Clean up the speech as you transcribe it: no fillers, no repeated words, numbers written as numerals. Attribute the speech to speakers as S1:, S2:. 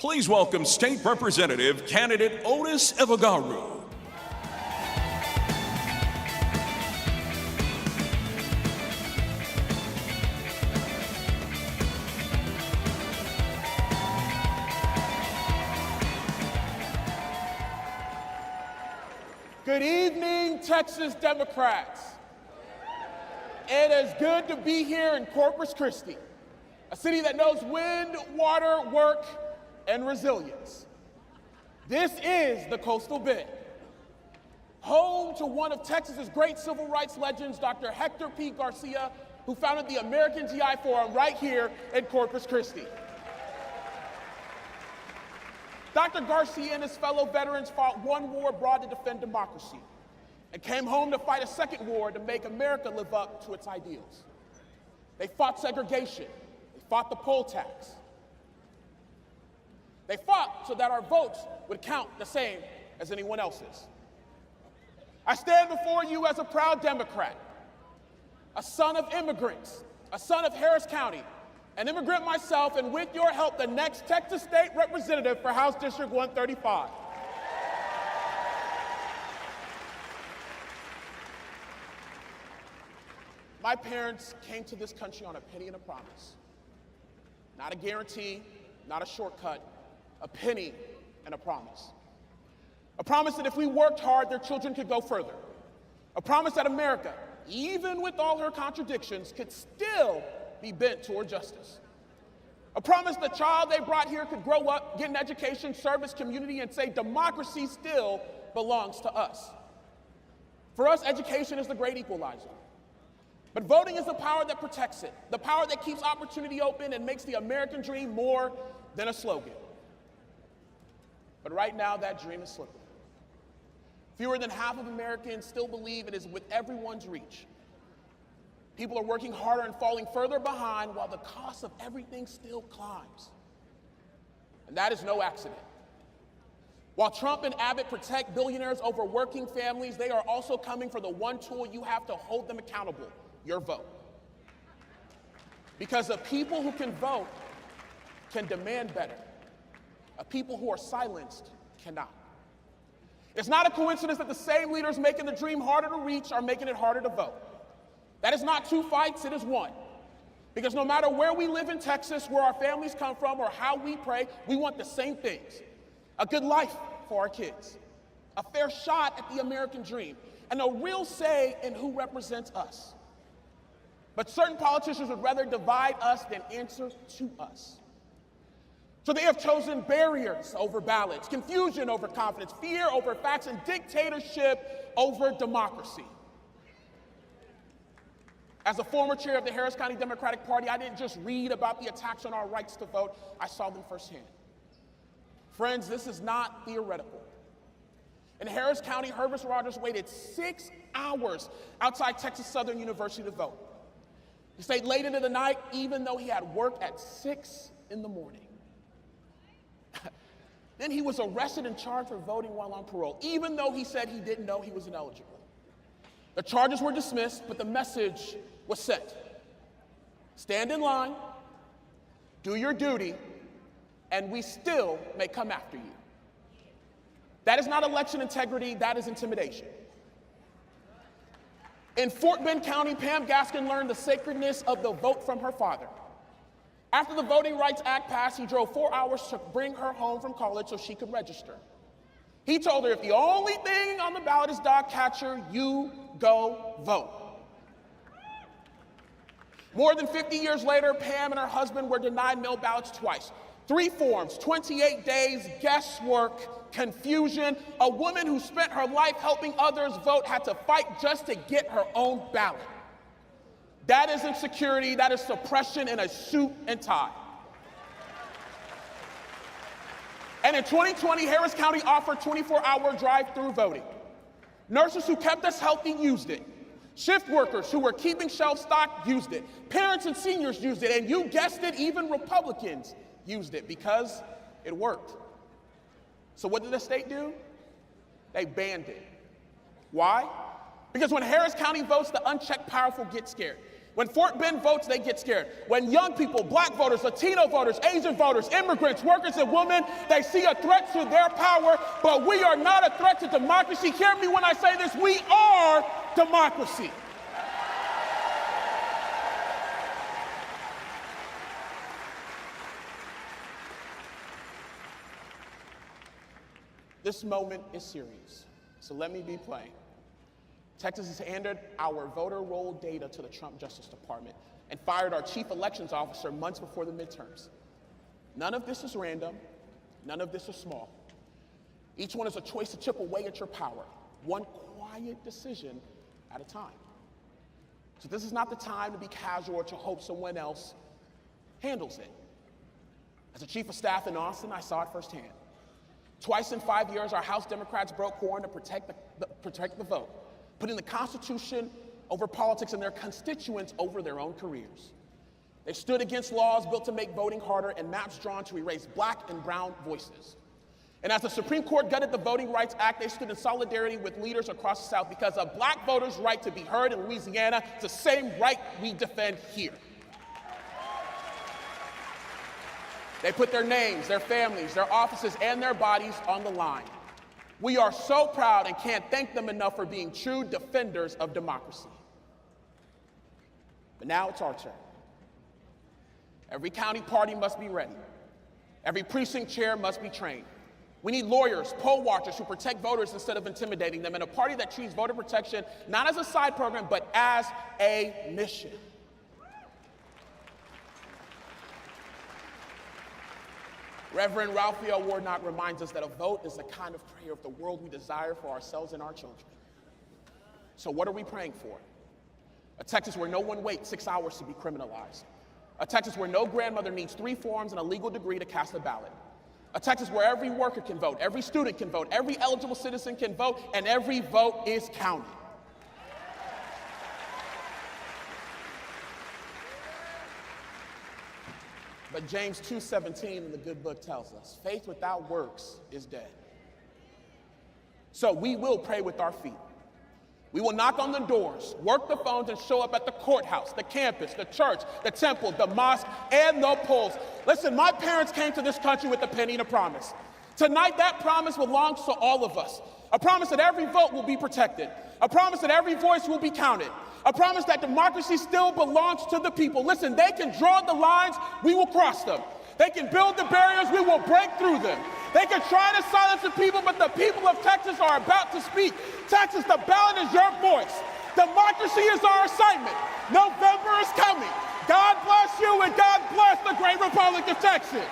S1: Please welcome State Representative candidate Odus Evbagharu.
S2: Good evening, Texas Democrats. It is good to be here in Corpus Christi, a city that knows wind, water, work, and resilience. This is the Coastal Bend, home to one of Texas's great civil rights legends, Dr. Hector P. Garcia, who founded the American GI Forum right here in Corpus Christi. Dr. Garcia and his fellow veterans fought one war abroad to defend democracy and came home to fight a second war to make America live up to its ideals. They fought segregation. They fought the poll tax. They fought so that our votes would count the same as anyone else's. I stand before you as a proud Democrat, a son of immigrants, a son of Harris County, an immigrant myself, and with your help, the next Texas State Representative for House District 135. My parents came to this country on a penny and a promise. Not a guarantee, not a shortcut, a penny and a promise. A promise that if we worked hard, their children could go further. A promise that America, even with all her contradictions, could still be bent toward justice. A promise the child they brought here could grow up, get an education, serve its community, and say democracy still belongs to us. For us, education is the great equalizer. But voting is the power that protects it, the power that keeps opportunity open and makes the American dream more than a slogan. But right now, that dream is slipping. Fewer than half of Americans still believe it is within everyone's reach. People are working harder and falling further behind while the cost of everything still climbs. And that is no accident. While Trump and Abbott protect billionaires over working families, they are also coming for the one tool you have to hold them accountable: your vote. Because the people who can vote can demand better. A people who are silenced cannot. It's not a coincidence that the same leaders making the dream harder to reach are making it harder to vote. That is not two fights, it is one. Because no matter where we live in Texas, where our families come from, or how we pray, we want the same things: a good life for our kids, a fair shot at the American dream, and a real say in who represents us. But certain politicians would rather divide us than answer to us. So they have chosen barriers over ballots, confusion over confidence, fear over facts, and dictatorship over democracy. As a former chair of the Harris County Democratic Party, I didn't just read about the attacks on our rights to vote, I saw them firsthand. Friends, this is not theoretical. In Harris County, Herbert Rogers waited 6 hours outside Texas Southern University to vote. He stayed late into the night, even though he had work at 6 in the morning. Then he was arrested and charged for voting while on parole, even though he said he didn't know he was ineligible. The charges were dismissed, but the message was sent: stand in line, do your duty, and we still may come after you. That is not election integrity, that is intimidation. In Fort Bend County, Pam Gaskin learned the sacredness of the vote from her father. After the Voting Rights Act passed, he drove 4 hours to bring her home from college so she could register. He told her, if the only thing on the ballot is dog catcher, you go vote. More than 50 years later, Pam and her husband were denied mail ballots twice. 3 forms, 28 days, guesswork, confusion. A woman who spent her life helping others vote had to fight just to get her own ballot. That is insecurity, that is suppression in a suit and tie. And in 2020, Harris County offered 24-hour drive-through voting. Nurses who kept us healthy used it. Shift workers who were keeping shelves stocked used it. Parents and seniors used it, and you guessed it, even Republicans used it because it worked. So what did the state do? They banned it. Why? Because when Harris County votes, the unchecked powerful get scared. When Fort Bend votes, they get scared. When young people, black voters, Latino voters, Asian voters, immigrants, workers, and women, they see a threat to their power, but we are not a threat to democracy. Hear me when I say this, we are democracy. This moment is serious, so let me be plain. Texas has handed our voter roll data to the Trump Justice Department and fired our chief elections officer months before the midterms. None of this is random. None of this is small. Each one is a choice to chip away at your power, one quiet decision at a time. So this is not the time to be casual or to hope someone else handles it. As a chief of staff in Austin, I saw it firsthand. Twice in 5 years, our House Democrats broke quorum to protect the vote, putting the Constitution over politics and their constituents over their own careers. They stood against laws built to make voting harder and maps drawn to erase black and brown voices. And as the Supreme Court gutted the Voting Rights Act, they stood in solidarity with leaders across the South because a black voter's right to be heard in Louisiana is the same right we defend here. They put their names, their families, their offices, and their bodies on the line. We are so proud and can't thank them enough for being true defenders of democracy. But now it's our turn. Every county party must be ready. Every precinct chair must be trained. We need lawyers, poll watchers who protect voters instead of intimidating them, and a party that treats voter protection not as a side program, but as a mission. Reverend Raphael Warnock reminds us that a vote is the kind of prayer of the world we desire for ourselves and our children. So what are we praying for? A Texas where no one waits 6 hours to be criminalized. A Texas where no grandmother needs 3 forms and a legal degree to cast a ballot. A Texas where every worker can vote, every student can vote, every eligible citizen can vote, and every vote is counted. But James 2:17 in the good book tells us, faith without works is dead. So we will pray with our feet. We will knock on the doors, work the phones, and show up at the courthouse, the campus, the church, the temple, the mosque, and the polls. Listen, my parents came to this country with a penny and a promise. Tonight, that promise belongs to all of us. A promise that every vote will be protected. A promise that every voice will be counted. A promise that democracy still belongs to the people. Listen, they can draw the lines, we will cross them. They can build the barriers, we will break through them. They can try to silence the people, but the people of Texas are about to speak. Texas, the ballot is your voice. Democracy is our assignment. November is coming. God bless you and God bless the great Republic of Texas.